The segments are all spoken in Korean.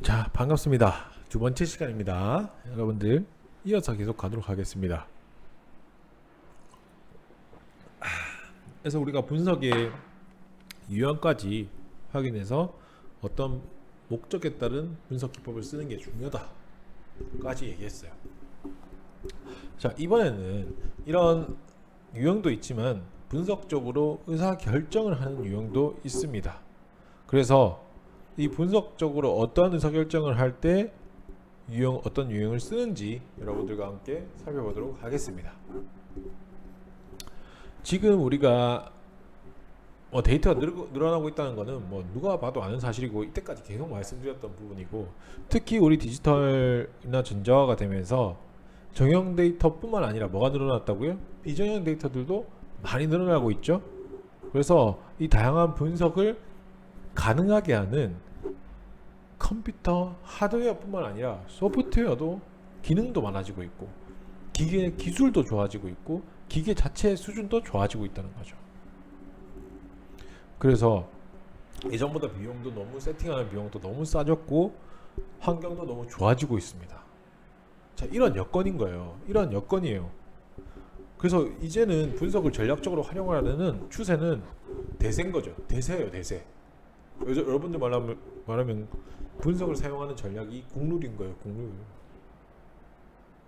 자, 반갑습니다. 두 번째 시간입니다. 여러분들 이어서 계속 가도록 하겠습니다. 그래서 우리가 분석의 유형까지 확인해서 어떤 목적에 따른 분석 기법을 쓰는 게 중요하다까지 얘기했어요. 자, 이번에는 이런 유형도 있지만 분석적으로 의사 결정을 하는 유형도 있습니다. 그래서 이 분석적으로 어떤 의사결정을 할 때 어떤 유형을 쓰는지 여러분들과 함께 살펴보도록 하겠습니다. 지금 우리가 데이터가 늘어나고 있다는 것은 누가 봐도 아는 사실이고 이때까지 계속 말씀드렸던 부분이고, 특히 우리 디지털이나 전자화가 되면서 정형 데이터뿐만 아니라 뭐가 늘어났다고요? 비정형 데이터들도 많이 늘어나고 있죠. 그래서 이 다양한 분석을 가능하게 하는 컴퓨터 하드웨어뿐만 아니라 소프트웨어도 기능도 많아지고 있고, 기계 기술도 좋아지고 있고, 기계 자체의 수준도 좋아지고 있다는 거죠. 그래서 예전보다 비용도 너무 세팅하는 비용도 너무 싸졌고 환경도 너무 좋아지고 있습니다. 자, 이런 여건인 거예요. 이런 여건이에요. 그래서 이제는 분석을 전략적으로 활용하려는 추세는 대세인 거죠. 대세예요, 대세. 여러분들 말하면 분석을 사용하는 전략이 국룰인 거예요, 국룰.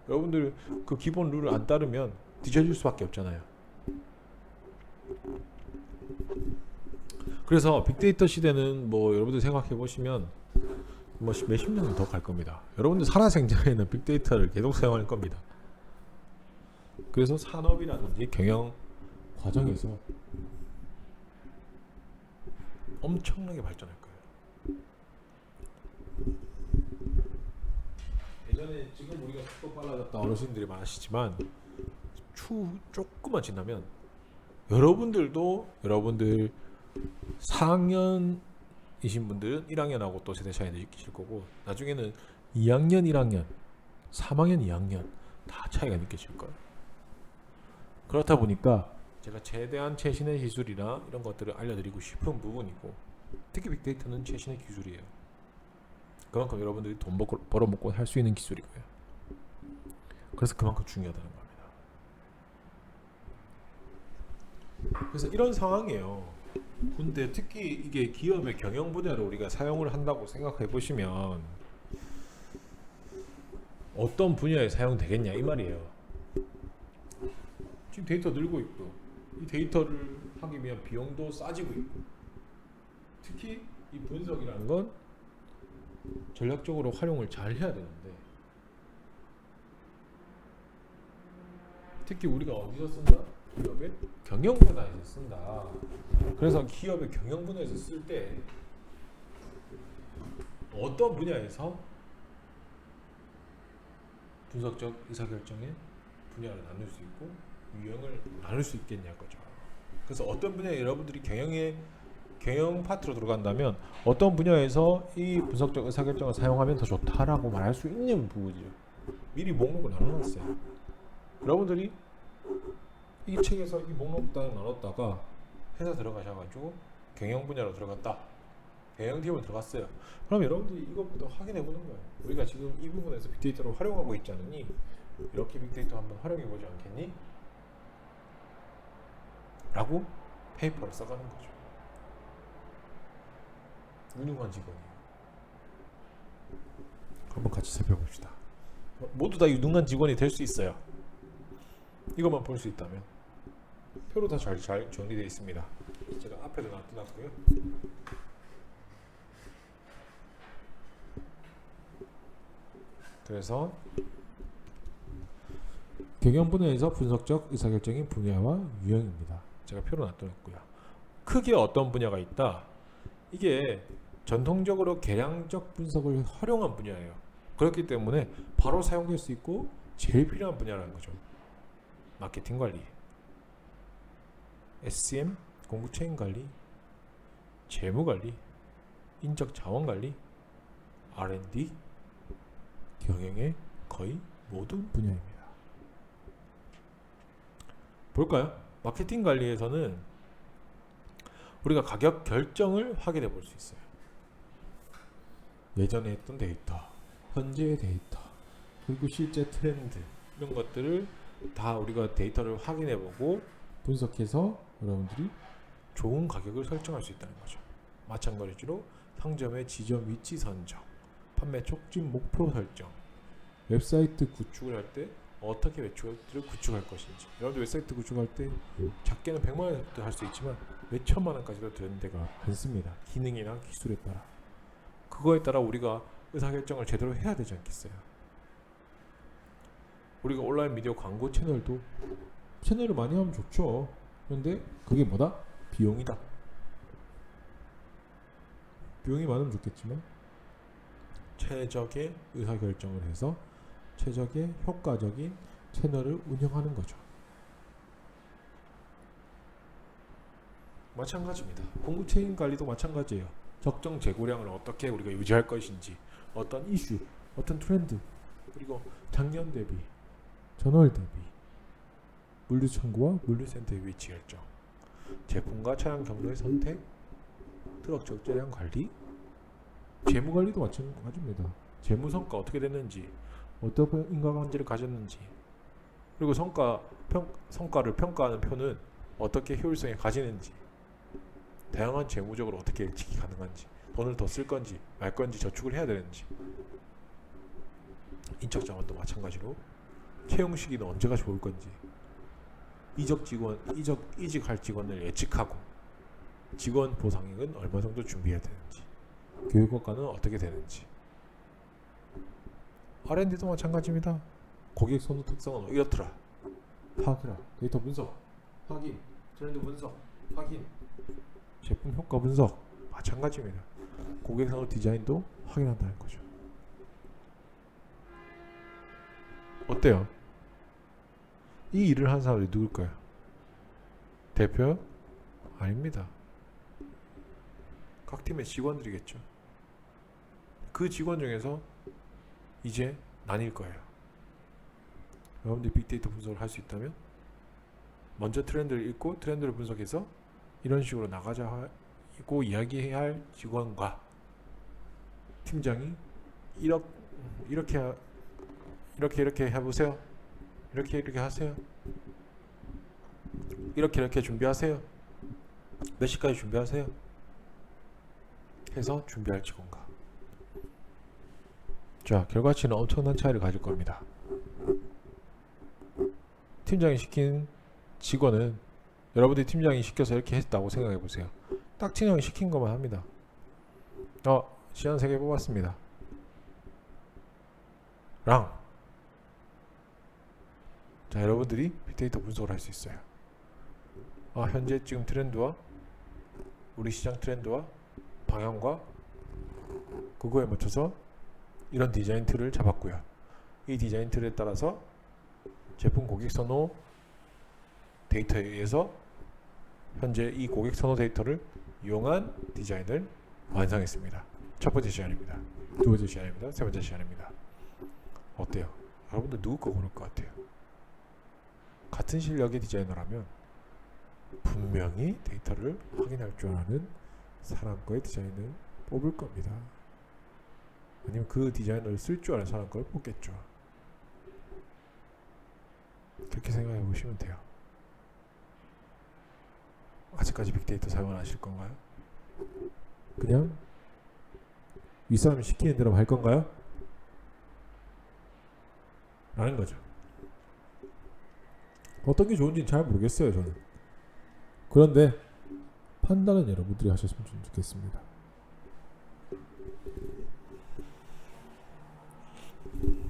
여러분들 그 기본 룰을 안 따르면 뒤져질 수밖에 없잖아요. 그래서 빅데이터 시대는 여러분들 생각해 보시면 몇십 년은 더 갈 겁니다. 여러분들 살아생전에는 빅데이터를 계속 사용할 겁니다. 그래서 산업이라든지 경영 과정에서 엄청나게 발전할 거예요. 예전에 지금 우리가 속도 빨라졌다 어르신들이 많으시지만 조금만 지나면 여러분들 4학년이신 분들은 1학년하고 또 세대 차이 느끼실 거고, 나중에는 2학년 1학년 3학년 2학년 다 차이가 느껴질 거예요. 그렇다 보니까 제가 최대한 최신의 기술이나 이런 것들을 알려드리고 싶은 부분이고, 특히 빅데이터는 최신의 기술이에요. 그만큼 여러분들이 돈 벌어먹고 할 수 있는 기술이고요. 그래서 그만큼 중요하다는 겁니다. 그래서 이런 상황이에요. 근데 특히 이게 기업의 경영 분야로 우리가 사용을 한다고 생각해 보시면 어떤 분야에 사용되겠냐 이 말이에요. 지금 데이터 늘고 있고, 이 데이터를 하기 위한 비용도 싸지고 있고, 특히 이 분석이라는 건 전략적으로 활용을 잘 해야 되는데, 특히 우리가 어디서 쓴다? 기업의 경영 분야에서 쓴다. 그래서 기업의 경영 분야에서 쓸 때 어떤 분야에서 분석적 의사결정의 분야를 나눌 수 있고 유형을 나눌 수 있겠냐고죠. 그래서 어떤 분야에 여러분들이 경영 파트로 들어간다면 어떤 분야에서 이 분석적 의사결정을 사용하면 더 좋다라고 말할 수 있는 부분이죠. 미리 목록을 나눠놨어요. 여러분들이 이 책에서 이 목록 딱 나눴다가 회사 들어가셔가지고 경영 분야로 들어갔다, 경영팀을 들어갔어요. 그럼 여러분들이 이것부터 확인해 보는 거예요. 우리가 지금 이 부분에서 빅데이터를 활용하고 있지 않느니 이렇게 빅데이터 한번 활용해 보지 않겠니? 라고 페이퍼를 써가는 거죠. 유능한 직원이에요. 한번 같이 살펴봅시다. 모두 다 유능한 직원이 될 수 있어요. 이것만 볼 수 있다면. 표로 다 잘 정리되어 있습니다. 제가 앞에도 놔두놨고요. 그래서 경영 분야에서 분석적 의사결정의 분야와 유형입니다. 제가 표로 놔두었고요. 크게 어떤 분야가 있다. 이게 전통적으로 계량적 분석을 활용한 분야예요. 그렇기 때문에 바로 사용될 수 있고 제일 필요한 분야라는 거죠. 마케팅 관리, SCM, 공급 체인 관리, 재무 관리, 인적 자원 관리, R&D, 경영의 거의 모든 분야입니다. 볼까요? 마케팅 관리에서는 우리가 가격 결정을 확인해 볼 수 있어요. 예전에 했던 데이터, 현재의 데이터, 그리고 실제 트렌드 이런 것들을 다 우리가 데이터를 확인해보고 분석해서 여러분들이 좋은 가격을 설정할 수 있다는 거죠. 마찬가지로 상점의 지점 위치 선정, 판매 촉진 목표 설정, 웹사이트 구축을 할 때 어떻게 웹사이트를 구축할 것인지. 여러분들 웹사이트 구축할 때 작게는 100만 원부터 할 수 있지만 몇 천만 원까지도 되는 데가 많습니다. 기능이나 기술에 따라. 그거에 따라 우리가 의사결정을 제대로 해야 되지 않겠어요? 우리가 온라인 미디어 광고 채널도 채널을 많이 하면 좋죠. 그런데 그게 뭐다? 비용이다. 비용이 많으면 좋겠지만 최적의 의사결정을 해서 최적의 효과적인 채널을 운영하는 거죠. 마찬가지입니다. 공급 체인 관리도 마찬가지예요. 적정 재고량을 어떻게 우리가 유지할 것인지, 어떤 이슈, 어떤 트렌드, 그리고 작년 대비, 전월 대비, 물류 창고와 물류센터의 위치 결정, 제품과 차량 경로의 선택, 트럭 적재량 관리, 재무 관리도 마찬가지입니다. 재무 성과 어떻게 됐는지, 어떤 인과관계를 가졌는지, 그리고 성과를 평가하는 표는 어떻게 효율성이 가지는지, 다양한 재무적으로 어떻게 예측이 가능한지, 돈을 더 쓸 건지 말 건지 저축을 해야 되는지, 인적 자원도 마찬가지로 채용 시기는 언제가 좋을 건지, 이직할 직원을 예측하고 직원 보상액은 얼마 정도 준비해야 되는지, 교육 효과는 어떻게 되는지. R&D도 마찬가지입니다. 고객 선호 특성은 이렇더라. 파악해라. 데이터 분석, 확인, 트렌드 분석, 확인, 제품 효과 분석, 마찬가지입니다. 고객 선호 디자인도 확인한다는 거죠. 어때요? 이 일을 하는 사람이 누굴까요? 대표? 아닙니다. 각 팀의 직원들이겠죠. 그 직원 중에서 이제 나뉠 거예요. 여러분들이 빅데이터 분석을 할 수 있다면 먼저 트렌드를 읽고 트렌드를 분석해서 이런 식으로 나가자고 이야기해야 할 직원과 팀장이 이렇게 해보세요. 이렇게 하세요. 이렇게 준비하세요. 몇 시까지 준비하세요. 해서 준비할 직원과. 자, 결과치는 엄청난 차이를 가질 겁니다. 팀장이 시킨 직원은 여러분들이 팀장이 시켜서 이렇게 했다고 생각해 보세요. 딱 팀장이 시킨 것만 합니다. 시간 3개 뽑았습니다. 자, 여러분들이 빅데이터 분석을 할 수 있어요. 현재 지금 트렌드와 우리 시장 트렌드와 방향과 그거에 맞춰서 이런 디자인 틀을 잡았고요. 이 디자인 틀에 따라서 제품 고객 선호 데이터에 의해서 현재 이 고객 선호 데이터를 이용한 디자인을 완성했습니다. 첫 번째 시간입니다. 두 번째 시간입니다. 세 번째 시간입니다. 어때요? 여러분들 누구 거 고를 것 같아요? 같은 실력의 디자이너라면 분명히 데이터를 확인할 줄 아는 사람 거의 디자인을 뽑을 겁니다. 아니면 그 디자이너를 쓸 줄 아는 사람 걸 뽑겠죠. 그렇게 생각해 보시면 돼요. 아직까지 빅데이터 사용 안 하실 건가요? 그냥 윗사람이 시키는 대로 할 건가요? 라는 거죠. 어떤 게 좋은지는 잘 모르겠어요, 저는. 그런데 판단은 여러분들이 하셨으면 좀 좋겠습니다.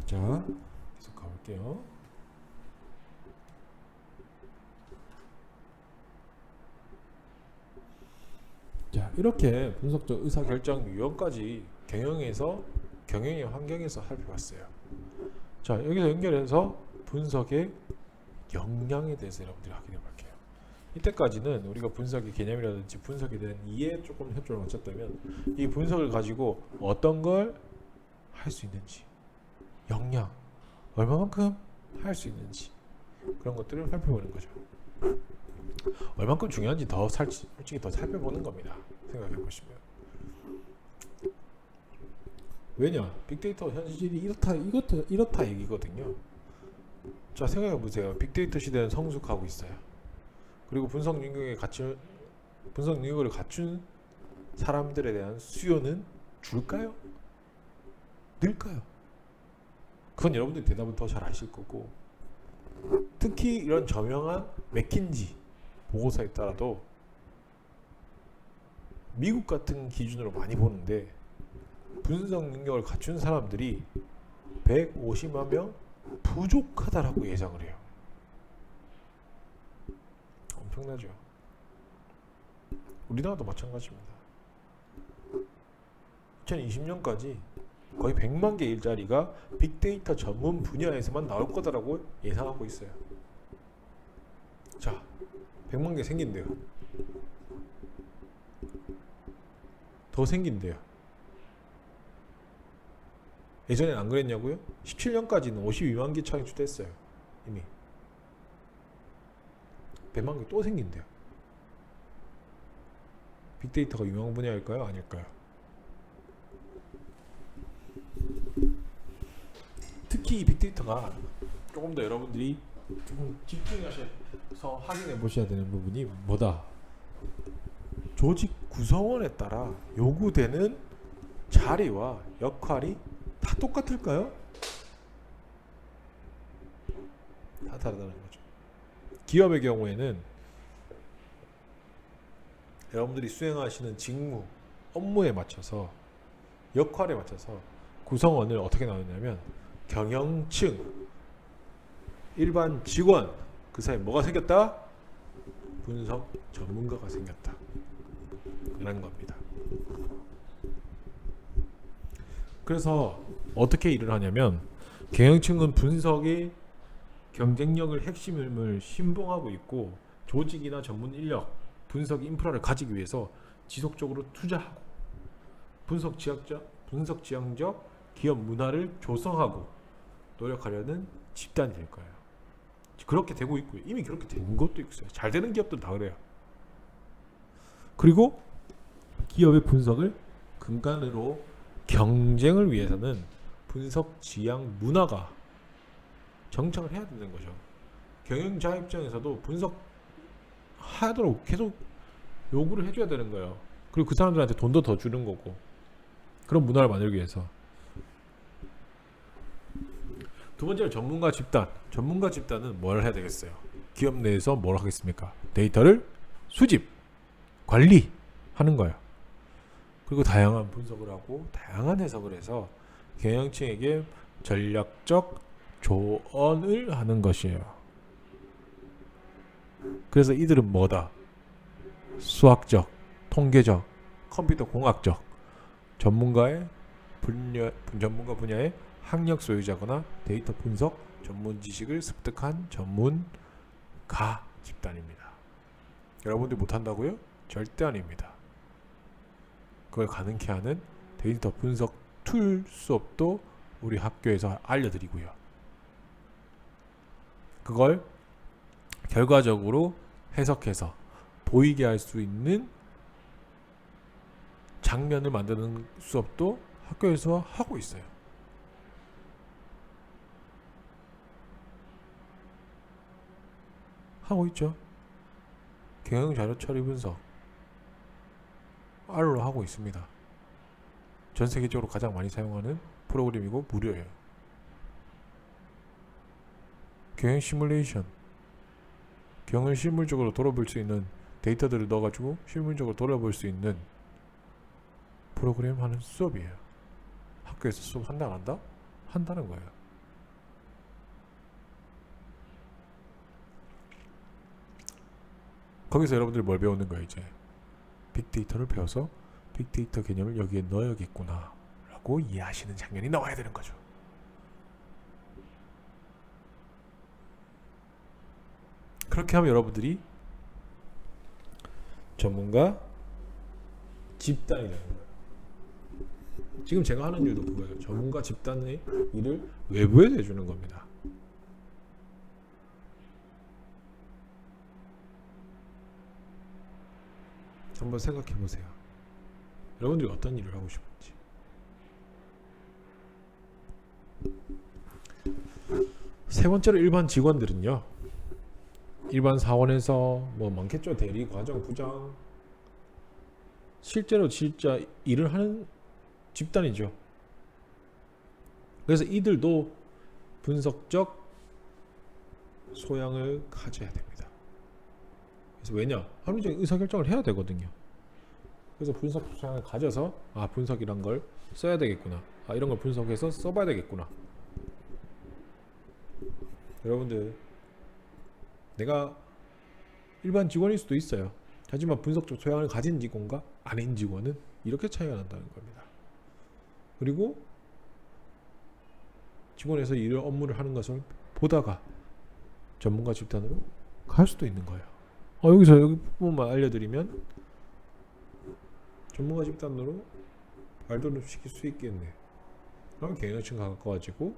자, 계속 가볼게요. 자, 이렇게 분석적 의사결정 유형까지 경영의 환경에서 살펴봤어요. 자, 여기서 연결해서 분석의 역량에 대해서 여러분들이 확인해 볼게요. 이때까지는 우리가 분석의 개념이라든지 분석에 대한 이해에 조금 협조를 마쳤다면 이 분석을 가지고 어떤 걸 할 수 있는지, 역량, 얼마만큼 할 수 있는지 그런 것들을 살펴보는 거죠. 얼만큼 중요한지 솔직히 더 살펴보는 겁니다. 생각해 보시면. 왜냐? 빅데이터 현실이 이렇다 얘기거든요. 자, 생각해 보세요. 빅데이터 시대는 성숙하고 있어요. 그리고 분석 능력을 갖춘 사람들에 대한 수요는 줄까요? 늘까요? 그건 여러분들이 대답을 더 잘 아실 거고, 특히 이런 저명한 맥킨지 보고서에 따라도 미국 같은 기준으로 많이 보는데 분석 능력을 갖춘 사람들이 150만 명 부족하다라고 예상을 해요. 엄청나죠. 우리나라도 마찬가지입니다. 2020년까지 거의 100만 개 일자리가 빅데이터 전문 분야에서만 나올 거다라고 예상하고 있어요. 자, 100만 개 생긴대요. 더 생긴대요. 예전엔 안 그랬냐고요? 17년까지는 52만 개 창출됐어요. 이미 100만 개 또 생긴대요. 빅데이터가 유명한 분야일까요? 아닐까요? 특히 이 빅데이터가 조금 더 여러분들이 좀 집중하셔서 확인해 보셔야 되는 부분이 뭐다? 조직 구성원에 따라 요구되는 자리와 역할이 다 똑같을까요? 다 다르다는 거죠. 기업의 경우에는 여러분들이 수행하시는 직무, 업무에 맞춰서, 역할에 맞춰서 구성원을 어떻게 나누냐면 경영층, 일반 직원, 그 사이에 뭐가 생겼다? 분석 전문가가 생겼다 라는 겁니다. 그래서 어떻게 일을 하냐면 경영층은 분석의 경쟁력을 핵심을 신봉하고 있고, 조직이나 전문 인력, 분석 인프라를 가지기 위해서 지속적으로 투자하고 분석 지향적 기업 문화를 조성하고 노력하려는 집단이 될 거예요. 그렇게 되고 있고요. 이미 그렇게 된 것도 있어요. 잘 되는 기업들은 다 그래요. 그리고 기업의 분석을 근간으로 경쟁을 위해서는 분석 지향 문화가 정착을 해야 되는 거죠. 경영자 입장에서도 분석하도록 계속 요구를 해줘야 되는 거예요. 그리고 그 사람들한테 돈도 더 주는 거고, 그런 문화를 만들기 위해서. 두 번째로 전문가 집단. 전문가 집단은 뭘 해야 되겠어요? 기업 내에서 뭘 하겠습니까? 데이터를 수집, 관리하는 거예요. 그리고 다양한 분석을 하고 다양한 해석을 해서 경영층에게 전략적 조언을 하는 것이에요. 그래서 이들은 뭐다? 수학적, 통계적, 컴퓨터 공학적 전문가 분야의 학력 소유자거나 데이터 분석 전문 지식을 습득한 전문가 집단입니다. 여러분들이 못한다고요? 절대 아닙니다. 그걸 가능케 하는 데이터 분석 툴 수업도 우리 학교에서 알려드리고요. 그걸 결과적으로 해석해서 보이게 할 수 있는 장면을 만드는 수업도 학교에서 하고 있어요. 하고 있죠. 경영 자료 처리 분석 R로 하고 있습니다. 전 세계적으로 가장 많이 사용하는 프로그램이고 무료예요. 경영 시뮬레이션, 경영을 실물적으로 돌아볼 수 있는 데이터들을 넣어가지고 실물적으로 돌아볼 수 있는 프로그램 하는 수업이에요. 학교에서 수업 한다 안 한다? 한다는 거예요. 거기서 여러분들이 뭘 배우는 거예요? 이제 빅데이터를 배워서 빅데이터 개념을 여기에 넣어야겠구나 라고 이해하시는 장면이 나와야 되는 거죠. 그렇게 하면 여러분들이 전문가 집단이 되는 거예요. 지금 제가 하는 일도 그거예요. 전문가 집단의 일을 외부에서 해주는 겁니다. 한번 생각해 보세요. 여러분들이 어떤 일을 하고 싶은지. 세 번째로 일반 직원들은요. 일반 사원에서 뭐 많겠죠. 대리, 과장, 부장. 실제로 진짜 일을 하는 집단이죠. 그래서 이들도 분석적 소양을 가져야 됩니다. 그래서 왜냐? 합리적인 의사결정을 해야 되거든요. 그래서 분석적 소양을 가져서 분석이란 걸 써야 되겠구나. 이런 걸 분석해서 써봐야 되겠구나. 여러분들, 내가 일반 직원일 수도 있어요. 하지만 분석적 소양을 가진 직원과 아닌 직원은 이렇게 차이가 난다는 겁니다. 그리고 직원에서 일을 업무를 하는 것을 보다가 전문가 집단으로 갈 수도 있는 거예요. 여기서 여기 부분만 알려드리면 전문가 집단으로 발돋움 시킬 수 있겠네. 그럼 경영층과 가까워지고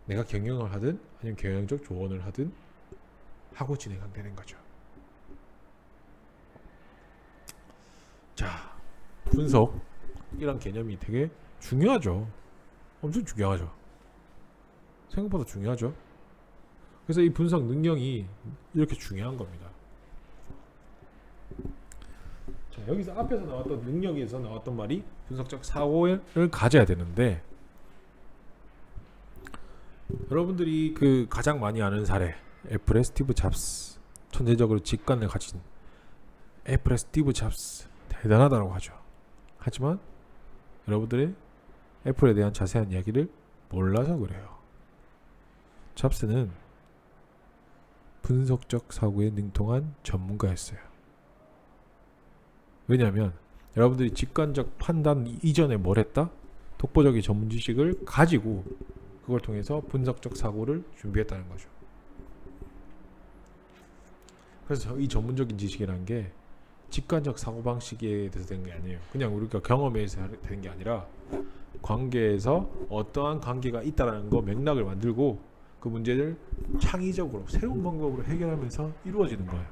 내가 경영을 하든 아니면 경영적 조언을 하든 하고 진행되는 거죠. 자, 분석이란 개념이 되게 중요하죠. 엄청 중요하죠. 생각보다 중요하죠. 그래서 이 분석 능력이 이렇게 중요한 겁니다. 자, 여기서 앞에서 나왔던 능력에서 나왔던 말이 분석적 사고를 가져야 되는데, 여러분들이 그 가장 많이 아는 사례, 애플의 스티브 잡스, 천재적으로 직관을 가진 애플의 스티브 잡스, 대단하다고 하죠. 하지만 여러분들이 애플에 대한 자세한 이야기를 몰라서 그래요. 잡스는 분석적 사고에 능통한 전문가였어요. 왜냐하면 여러분들이 직관적 판단 이전에 뭘 했다? 독보적인 전문 지식을 가지고 그걸 통해서 분석적 사고를 준비했다는 거죠. 그래서 이 전문적인 지식이라는 게 직관적 사고방식에 대해서 된 게 아니에요. 그냥 우리가 경험에 의해서 되는 게 아니라 관계에서 어떠한 관계가 있다는 거 맥락을 만들고 그 문제를 창의적으로 새로운 방법으로 해결하면서 이루어지는 거예요.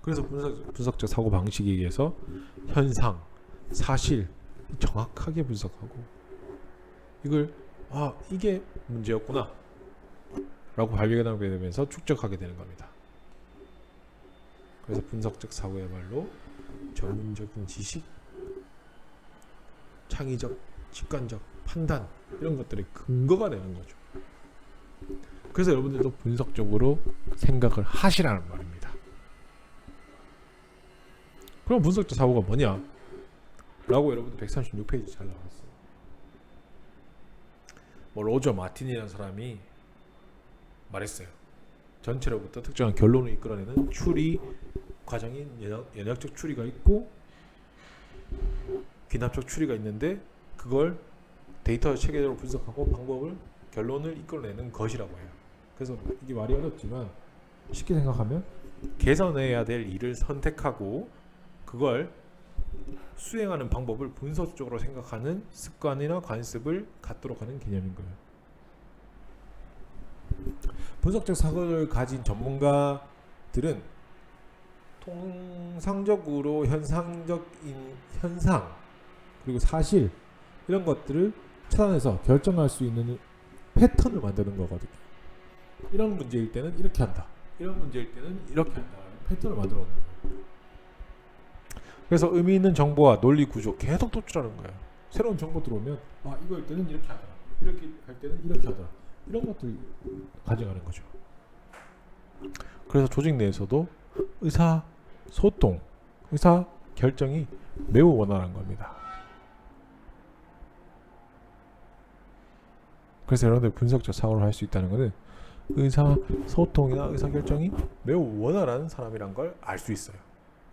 그래서 분석적 사고방식에 의해서 현상, 사실 정확하게 분석하고 이걸 이게 문제였구나 라고 발견하게 되면서 축적하게 되는 겁니다. 그래서 분석적 사고야말로 전문적인 지식, 창의적, 직관적 판단 이런 것들의 근거가 되는 거죠. 그래서 여러분들도 분석적으로 생각을 하시라는 말입니다. 그럼 분석적 사고가 뭐냐? 라고 여러분들 136페이지 잘 나왔어요. 로저 마틴이라는 사람이 말했어요. 전체로부터 특정한 결론을 이끌어내는 추리 과정인 연역적 추리가 있고 귀납적 추리가 있는데 그걸 데이터 체계적으로 분석하고 결론을 이끌어내는 것이라고 해요. 그래서 이게 말이 어렵지만 쉽게 생각하면 개선해야 될 일을 선택하고 그걸 수행하는 방법을 분석적으로 생각하는 습관이나 관습을 갖도록 하는 개념인 거예요. 분석적 사고를 가진 전문가들은 통상적으로 현상적인 현상 그리고 사실 이런 것들을 찾아내서 결정할 수 있는 패턴을 만드는 거거든요. 이런 문제일 때는 이렇게 한다. 이런 문제일 때는 이렇게 한다. 패턴을 만들어 놓는 거예요. 그래서 의미 있는 정보와 논리 구조 계속 도출하는 거예요. 새로운 정보 들어오면 이거일 때는 이렇게 하더라. 이렇게 할 때는 이렇게 하더라. 이런 것들 가져가는 거죠. 그래서 조직 내에서도 의사 소통, 의사 결정이 매우 원활한 겁니다. 그래서 여러분들 분석적 사고를 할 수 있다는 것은 의사 소통이나 의사 결정이 매우 원활한 사람이란 걸 알 수 있어요.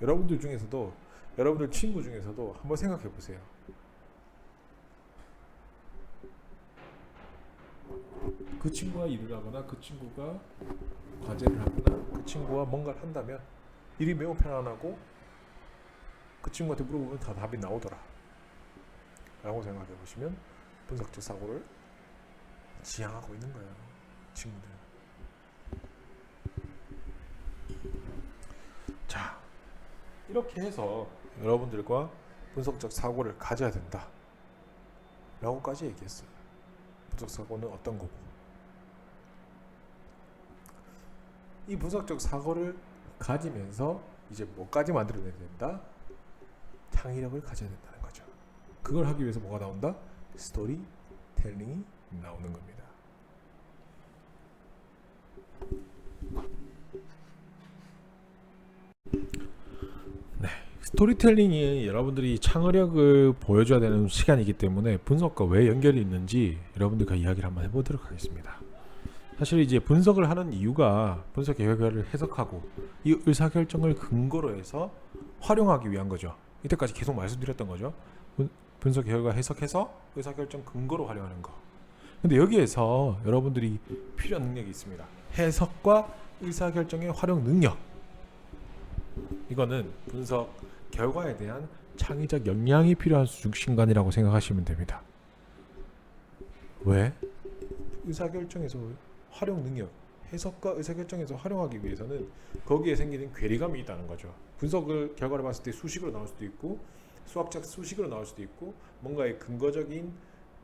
여러분들 중에서도 여러분들 친구 중에서도 한번 생각해 보세요. 그 친구가 일을 하거나 그 친구가 과제를 하거나 그 친구가 뭔가를 한다면 일이 매우 편안하고 그 친구한테 물어보면 다 답이 나오더라 라고 생각해 보시면 분석적 사고를 지향하고 있는 거예요. 친구들. 자, 이렇게 해서 여러분들과 분석적 사고를 가져야 된다 라고까지 얘기했어요. 분석 사고는 어떤 거고, 이 분석적 사고를 가지면서 이제 뭐까지 만들어내야 된다? 창의력을 가져야 된다는 거죠. 그걸 하기 위해서 뭐가 나온다? 스토리텔링이 나오는 겁니다. 네, 스토리텔링이 여러분들이 창의력을 보여줘야 되는 시간이기 때문에 분석과 왜 연결이 있는지 여러분들과 이야기를 한번 해보도록 하겠습니다. 사실 이제 분석을 하는 이유가 분석 결과를 해석하고 이 의사결정을 근거로 해서 활용하기 위한 거죠. 이때까지 계속 말씀드렸던 거죠. 분석 결과 해석해서 의사결정 근거로 활용하는 거. 근데 여기에서 여러분들이 필요한 능력이 있습니다. 해석과 의사결정의 활용 능력. 이거는 분석 결과에 대한 창의적 역량이 필요한 순간이라고 생각하시면 됩니다. 왜? 의사결정에서 활용 능력, 해석과 의사결정에서 활용하기 위해서는 거기에 생기는 괴리감이 있다는 거죠. 분석을 결과를 봤을 때 수식으로 나올 수도 있고 수학적 수식으로 나올 수도 있고 뭔가의 근거적인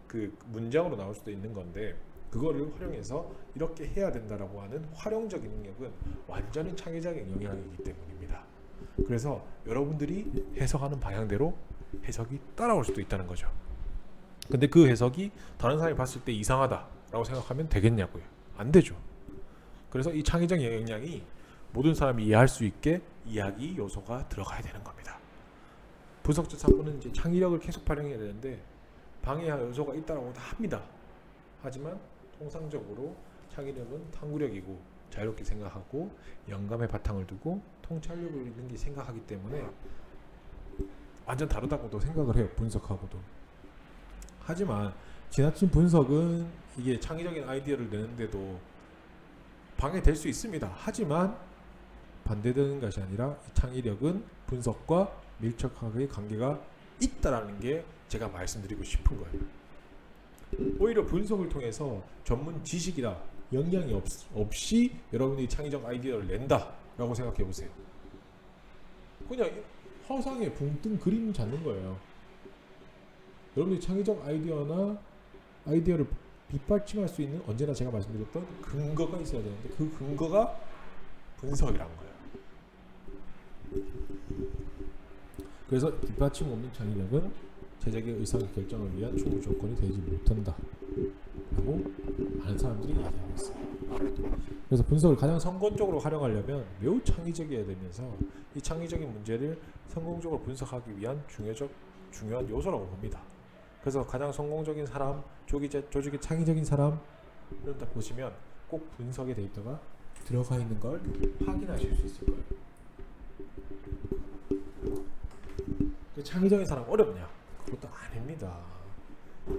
그 문장으로 나올 수도 있는 건데, 그거를 활용해서 이렇게 해야 된다라고 하는 활용적인 능력은 완전히 창의적인 영역이기 때문입니다. 그래서 여러분들이 해석하는 방향대로 해석이 따라올 수도 있다는 거죠. 근데 그 해석이 다른 사람이 봤을 때 이상하다라고 생각하면 되겠냐고요. 안 되죠. 그래서 이 창의적 역량이 모든 사람이 이해할 수 있게 이야기 요소가 들어가야 되는 겁니다. 분석적 사고는 이제 창의력을 계속 발휘해야 되는데 방해할 요소가 있다고 합니다. 하지만 통상적으로 창의력은 탐구력이고 자유롭게 생각하고 영감의 바탕을 두고 통찰력을 있는 게 생각하기 때문에 완전 다르다고도 생각을 해요. 분석하고도. 하지만 지나친 분석은 이게 창의적인 아이디어를 내는데도 방해될 수 있습니다. 하지만 반대되는 것이 아니라 이 창의력은 분석과 밀접하게 관계가 있다라는 게 제가 말씀드리고 싶은 거예요. 오히려 분석을 통해서 전문 지식이나 역량이 없이 여러분이 창의적 아이디어를 낸다라고 생각해 보세요. 그냥 허상에 붕 뜬 그림 잡는 거예요. 여러분이 창의적 아이디어를 빗받침할 수 있는, 언제나 제가 말씀드렸던 근거가 있어야 되는데 그 근거가 분석이란 거예요. 그래서 뒷받침 없는 창의력은 제작의 의사결정을 위한 충분 조건이 되지 못한다 라고 많은 사람들이 얘기하고 있어요. 그래서 분석을 가장 성공적으로 활용하려면 매우 창의적이어야 되면서 이 창의적인 문제를 성공적으로 분석하기 위한 중요한 요소라고 봅니다. 그래서 가장 성공적인 사람, 조직의 창의적인 사람 이런 다 보시면 꼭 분석의 데이터가 들어가 있는 걸 확인하실 수 있을 거예요. 창의적인 사람 어렵냐? 그것도 아닙니다.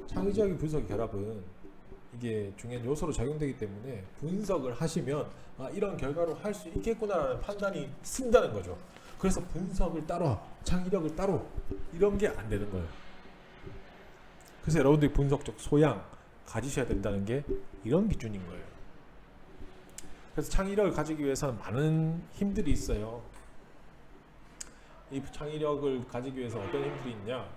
창의적인 분석의 결합은 이게 중요한 요소로 작용되기 때문에 분석을 하시면 이런 결과로 할 수 있겠구나라는 판단이 쓴다는 거죠. 그래서 분석을 따로, 창의력을 따로 이런 게 안 되는 거예요. 그래서 여러분들이 분석적 소양 가지셔야 된다는 게 이런 기준인 거예요. 그래서 창의력을 가지기 위해서는 많은 힘들이 있어요. 이 창의력을 가지기 위해서 어떤 힘들이 있냐?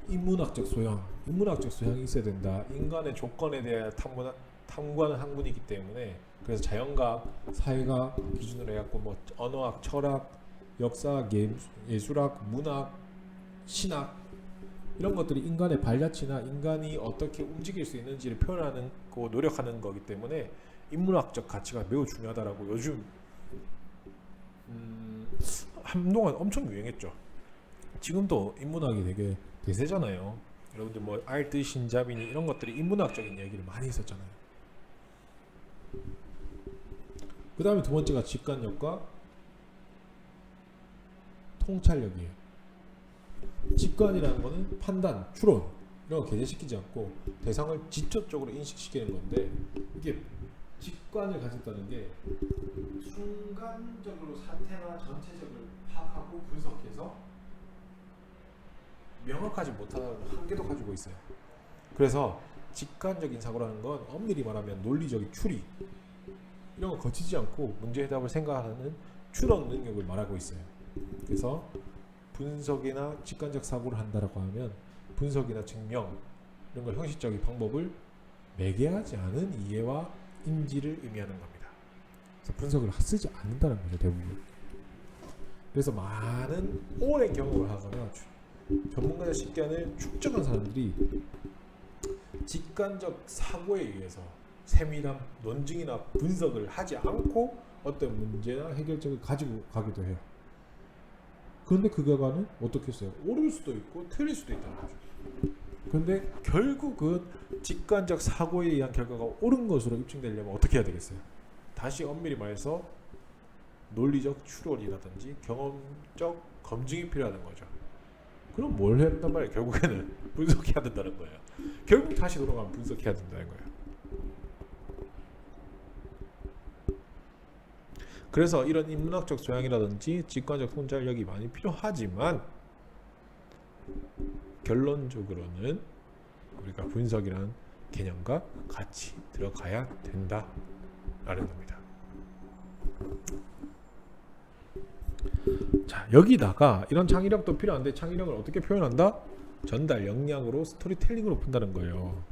인문학적 소양이 있어야 된다. 인간의 조건에 대해 탐구하는 학문이기 때문에, 그래서 자연과학, 사회과학 기준으로 해갖고 뭐 언어학, 철학, 역사학, 예술학, 문학, 신학 이런 것들이 인간의 발자취나 인간이 어떻게 움직일 수 있는지를 표현하는 거, 노력하는 거기 때문에 인문학적 가치가 매우 중요하다라고 요즘 한동안 엄청 유행했죠. 지금도 인문학이 되게 대세잖아요. 여러분들 뭐 알트, 신자비니 이런 것들이 인문학적인 얘기를 많이 했었잖아요. 그 다음에 두 번째가 직관력과 통찰력이에요. 직관이라는 거는 판단, 추론 이런 거 개재시키지 않고 대상을 직접적으로 인식시키는 건데, 이게 직관을 가졌다는 게 순간적으로 사태나 전체적으로 파악하고 분석해서 명확하지 못한 한계도 가지고 있어요. 그래서 직관적인 사고라는 건 엄밀히 말하면 논리적인 추리 이런 거 거치지 않고 문제 해답을 생각하는 추론 능력을 말하고 있어요. 그래서 분석이나 직관적 사고를 한다라고 하면 분석이나 증명 이런 걸 형식적인 방법을 매개하지 않은 이해와 인지를 의미하는 겁니다. 그래서 분석을 쓰지 않는다는 거죠, 대부분. 그래서 많은 오랜 경험을 하거나 전문가의 식견을 축적한 사람들이 직관적 사고에 의해서 세밀한 논증이나 분석을 하지 않고 어떤 문제나 해결책을 가지고 가기도 해요. 그런데 그 결과는 어떻게 했어요? 옳을 수도 있고 틀릴 수도 있다는 거죠. 그런데 결국은 직관적 사고에 의한 결과가 옳은 것으로 입증되려면 어떻게 해야 되겠어요? 다시 엄밀히 말해서 논리적 추론이라든지 경험적 검증이 필요하다는 거죠. 그럼 뭘 해야 된단 말이에요? 결국에는 분석해야 된다는 거예요. 결국 다시 돌아가면 분석해야 된다는 거예요. 그래서 이런 인문학적 소양이라든지 직관적 통찰력이 많이 필요하지만 결론적으로는 우리가 분석이라는 개념과 같이 들어가야 된다라는 겁니다. 자, 여기다가 이런 창의력도 필요한데 창의력을 어떻게 표현한다? 전달, 역량으로 스토리텔링으로 푼다는 거예요.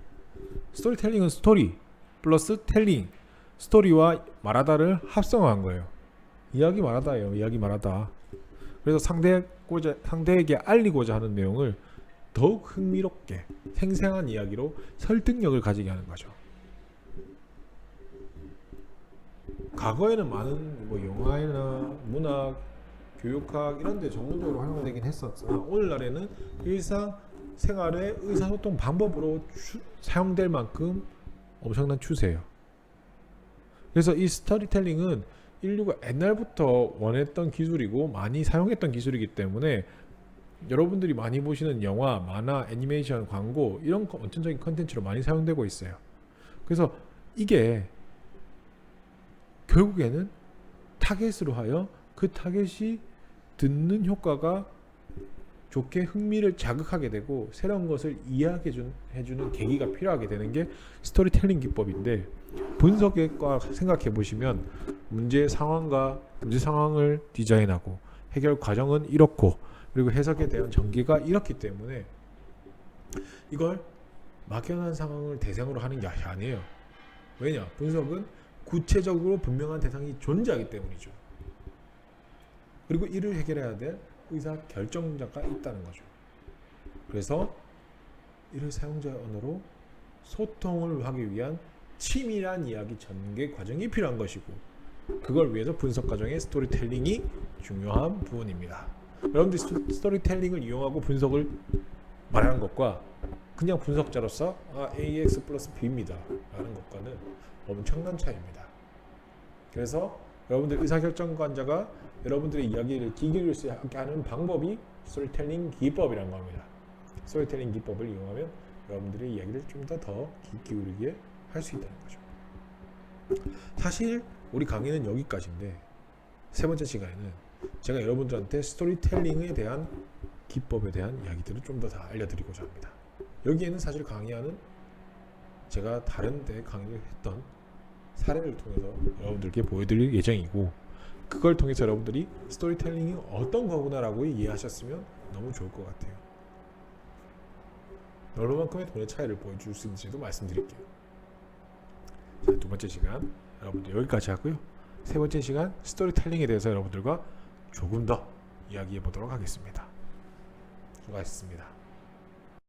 스토리텔링은 스토리 플러스 텔링, 스토리와 말하다를 합성한 거예요. 이야기 말하다예요. 이야기 말하다. 그래서 상대에게 알리고자 하는 내용을 더욱 흥미롭게 생생한 이야기로 설득력을 가지게 하는 거죠. 과거에는 많은 영화나 문학, 교육학 이런 데 전문적으로 활용되긴 했었으나 오늘날에는 일상생활의 의사소통 방법으로 사용될 만큼 엄청난 추세예요. 그래서 이 스토리텔링은 인류가 옛날부터 원했던 기술이고 많이 사용했던 기술이기 때문에 여러분들이 많이 보시는 영화, 만화, 애니메이션, 광고 이런 원천적인 컨텐츠로 많이 사용되고 있어요. 그래서 이게 결국에는 타겟으로 하여 그 타겟이 듣는 효과가 좋게 흥미를 자극하게 되고 새로운 것을 이해하게 해주는 계기가 필요하게 되는 게 스토리텔링 기법인데, 분석과 생각해 보시면 문제 상황을 디자인하고 해결 과정은 이렇고 그리고 해석에 대한 전개가 이렇기 때문에 이걸 막연한 상황을 대상으로 하는 게 아니에요. 왜냐? 분석은 구체적으로 분명한 대상이 존재하기 때문이죠. 그리고 이를 해결해야 될 의사 결정자가 있다는 거죠. 그래서 이를 사용자의 언어로 소통을 하기 위한 치밀한 이야기 전개 과정이 필요한 것이고, 그걸 위해서 분석 과정의 스토리텔링이 중요한 부분입니다. 여러분들이 스토리텔링을 이용하고 분석을 말하는 것과 그냥 분석자로서 AX 플러스 B입니다 라는 것과는 엄청난 차이입니다. 그래서 여러분들 의사결정관자가 여러분들의 이야기를 귀 기울일 수 있게 하는 방법이 스토리텔링 기법이라는 겁니다. 스토리텔링 기법을 이용하면 여러분들의 이야기를 좀 더 귀 기울이게 할 수 있다는 거죠. 사실 우리 강의는 여기까지인데, 세 번째 시간에는 제가 여러분들한테 스토리텔링에 대한 기법에 대한 이야기들을 좀 더 알려드리고자 합니다. 여기에는 사실 강의하는 제가 다른 데 강의를 했던 사례를 통해서 여러분들께 보여드릴 예정이고, 그걸 통해서 여러분들이 스토리텔링이 어떤 거구나라고 이해하셨으면 너무 좋을 것 같아요. 얼마만큼의 돈의 차이를 보여줄 수 있는지도 말씀드릴게요. 자, 두 번째 시간 여러분들 여기까지 하고요. 세 번째 시간 스토리텔링에 대해서 여러분들과 조금 더 이야기해 보도록 하겠습니다. 수고하셨습니다.